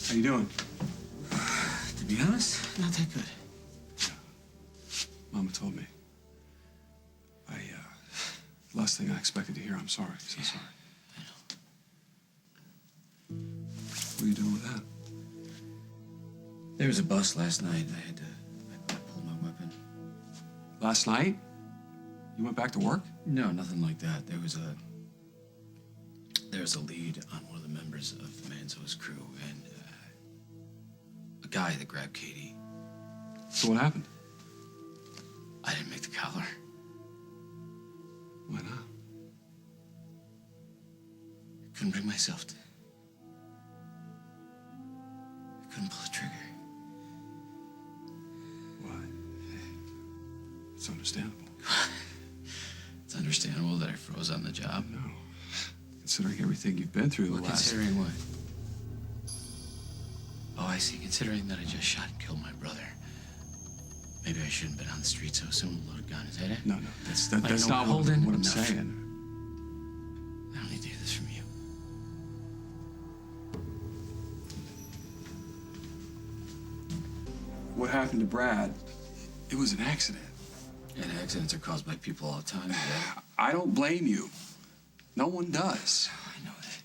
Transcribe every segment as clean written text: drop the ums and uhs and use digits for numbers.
How you doing? To be honest, not that good. Yeah. Mama told me. Last thing I expected to hear. I'm sorry. So sorry. I know. What are you doing with that? There was a bust last night. I had to pull my weapon. Last night? You went back to work? No, nothing like that. There was a lead on one of the members of Manzo's crew, and a guy that grabbed Katie. So what happened? I didn't make the collar. Why not? I couldn't bring myself to. I couldn't pull the trigger. Why? It's understandable. It's understandable that I froze on the job. No. Considering everything you've been through the Well, last... considering what? Oh, I see. Considering that I just shot and killed my brother. Maybe I shouldn't have been on the street so soon with a loaded gun. Is that it? No, that's not what Holden, I'm enough. saying. I don't need to hear this from you. What happened to Brad? It was an accident. And accidents are caused by people all the time. Yeah. I don't blame you. No one does. I know that.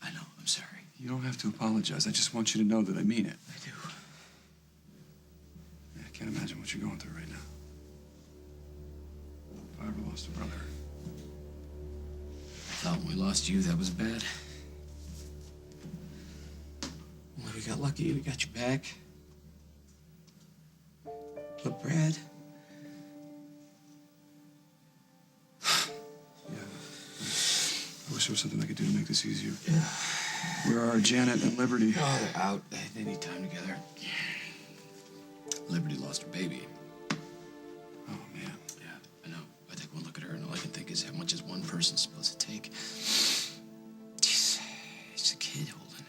I know. I'm sorry. You don't have to apologize. I just want you to know that I mean it. I do. I can't imagine what you're going through right now. If I ever lost a brother. I thought when we lost you, that was bad. Well, we got lucky. We got you back. But Brad... Yeah. I wish there was something I could do to make this easier. Yeah. Where are Janet and Liberty? Oh, they're out. They need time together. Liberty lost her baby. Oh, man. Yeah, I know. I take one look at her, and all I can think is how much is one person supposed to take? Jeez, he's a kid, Holden.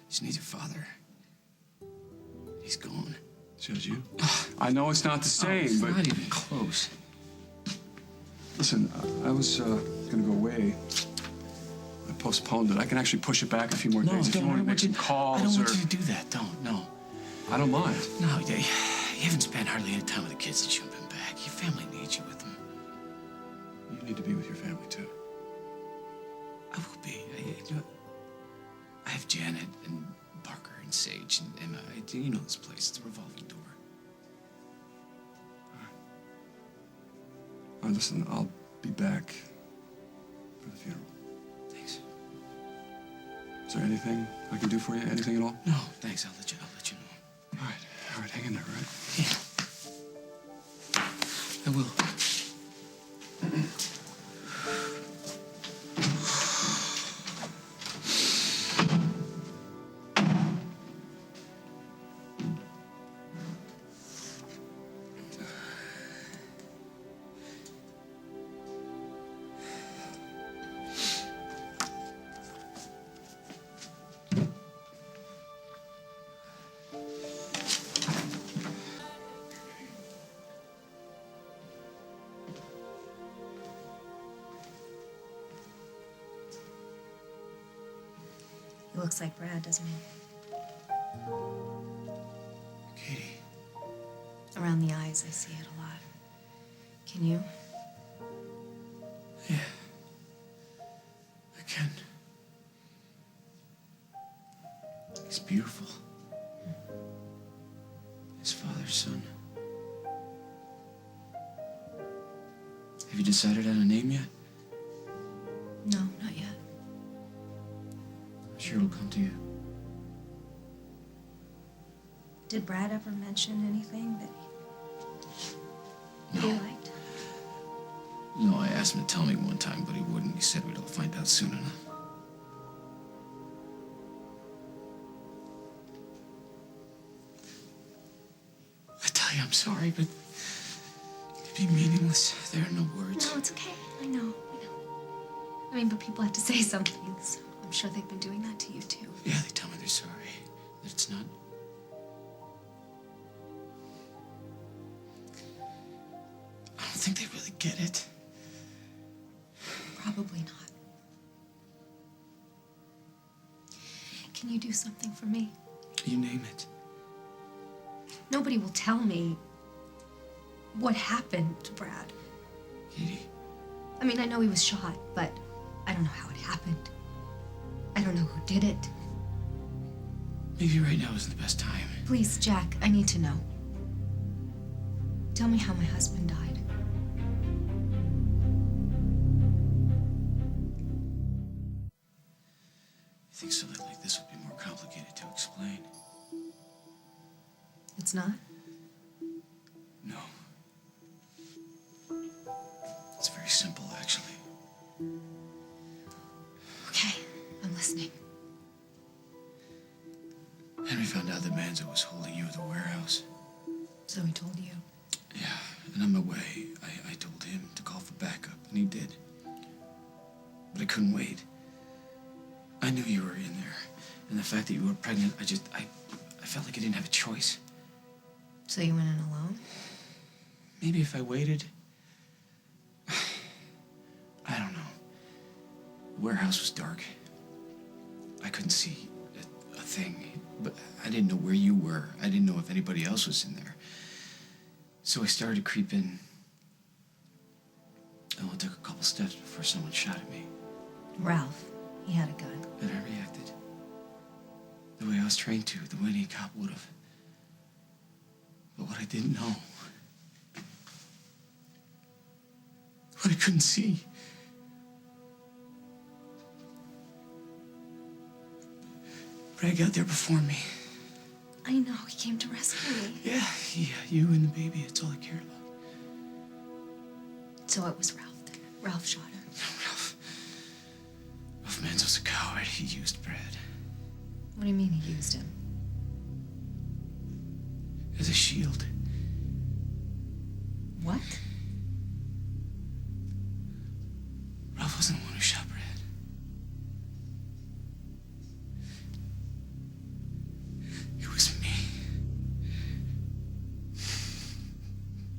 He just needs a father. He's gone. Judge you? I know it's not the same, it's but... not even close. Listen, I was going to go away. I postponed it. I can actually push it back a few more days if you want to make some calls I don't or... want you to do that. Don't, no. I don't mind. No, you haven't spent hardly any time with the kids since you've been back. Your family needs you with them. You need to be with your family, too. I will be. I have Janet and Parker and Sage, and you know this place. It's a revolving door. All right, listen, I'll be back for the funeral. Thanks. Is there anything I can do for you? Anything at all? No, thanks. I'll let you know. All right, hang in there, right? Yeah. I will. He looks like Brad, doesn't he? Katie. Around the eyes, I see it a lot. Can you? Yeah. I can. He's beautiful. His father's son. Have you decided on a name yet? No, not yet. I'm sure it'll come to you. Did Brad ever mention anything that he liked? No, I asked him to tell me one time, but he wouldn't. He said we'd all find out soon enough. I tell you, I'm sorry, but it'd be meaningless. There are no words. No, it's okay. I know. I mean, but people have to say something. So I'm sure they've been doing that to you, too. Yeah, they tell me they're sorry. That it's not... I don't think they really get it. Probably not. Can you do something for me? You name it. Nobody will tell me what happened to Brad. Katie. I mean, I know he was shot, but I don't know how it happened. I don't know who did it. Maybe right now isn't the best time. Please, Jack, I need to know. Tell me how my husband died. You think something like this would be more complicated to explain? It's not? No. It's very simple, actually. Okay, I'm listening. Henry found out that Manzo was holding you at the warehouse. So he told you. Yeah, and on my way, I told him to call for backup, and he did. But I couldn't wait. I knew you were in there, and the fact that you were pregnant, I felt like I didn't have a choice. So you went in alone? Maybe if I waited. I don't know. The warehouse was dark. I couldn't see a thing, but I didn't know where you were. I didn't know if anybody else was in there. So I started to creep in. I only took a couple steps before someone shot at me. Ralph, he had a gun. And I reacted. The way I was trained to, the way any cop would have. But what I didn't know, what I couldn't see, Brad got there before me. I know, he came to rescue me. Yeah, you and the baby, it's all I cared about. So it was Ralph then. Ralph shot him. Ralph Manzo's a coward. He used Brad What do you mean he used him? as a shield. What? Ralph wasn't the one who shot Brad. It was me.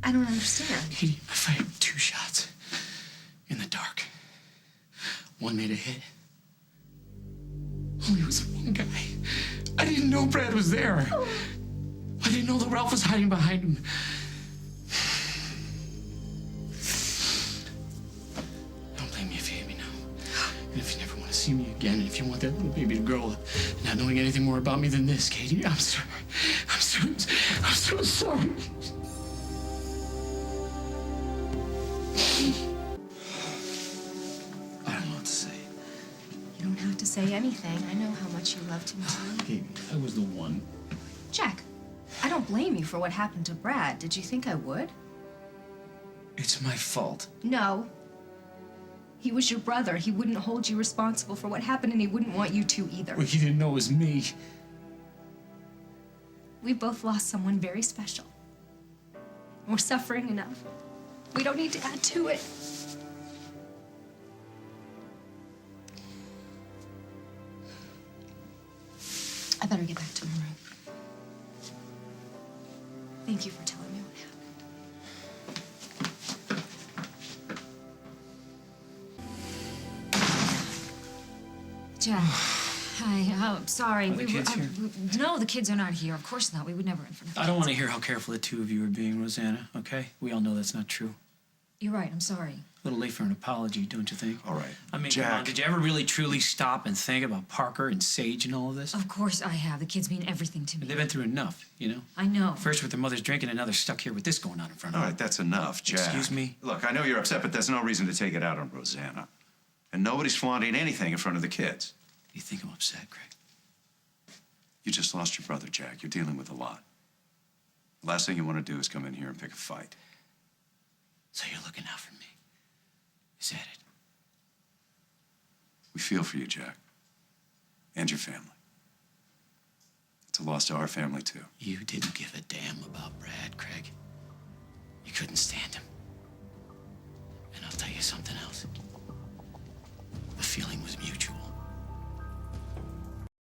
I don't understand. Katie, I fired 2 shots in the dark. One made a hit. Only it was one guy. I didn't know Brad was there. I didn't know that Ralph was hiding behind him. Don't blame me if you hate me now. And if you never want to see me again, and if you want that little baby to grow up not knowing anything more about me than this, Katie, I'm sorry. I'm so sorry. I don't know what to say. You don't have to say anything. I know how much you loved him too. Katie, I was the one. Jack, I don't blame you for what happened to Brad. Did you think I would? It's my fault. No. He was your brother. He wouldn't hold you responsible for what happened, and he wouldn't want you to either. Well, he didn't know it was me. We both lost someone very special. We're suffering enough. We don't need to add to it. I better get back to my room. Thank you for telling me what happened. Jack, hi. I'm sorry. Are the kids here? No, the kids are not here. Of course not. We would never in front of the I don't kids. want to hear how careful the two of you are being, Rosanna, okay? We all know that's not true. You're right. I'm sorry. A little late for an apology, don't you think? All right. I mean, Jack. come on, did you ever really truly stop and think about Parker and Sage and all of this? Of course I have. The kids mean everything to me. They've been through enough, you know? I know. First with their mother's drinking, and now they're stuck here with this going on in front of All them. right, that's enough, Jack. Excuse me? Look, I know you're upset, but there's no reason to take it out on Rosanna. And nobody's flaunting anything in front of the kids. You think I'm upset, Craig? You just lost your brother, Jack. You're dealing with a lot. The last thing you want to do is come in here and pick a fight. So you're looking out for me. Is that it? We feel for you, Jack. And your family. It's a loss to our family, too. You didn't give a damn about Brad, Craig. You couldn't stand him. And I'll tell you something else. The feeling was mutual.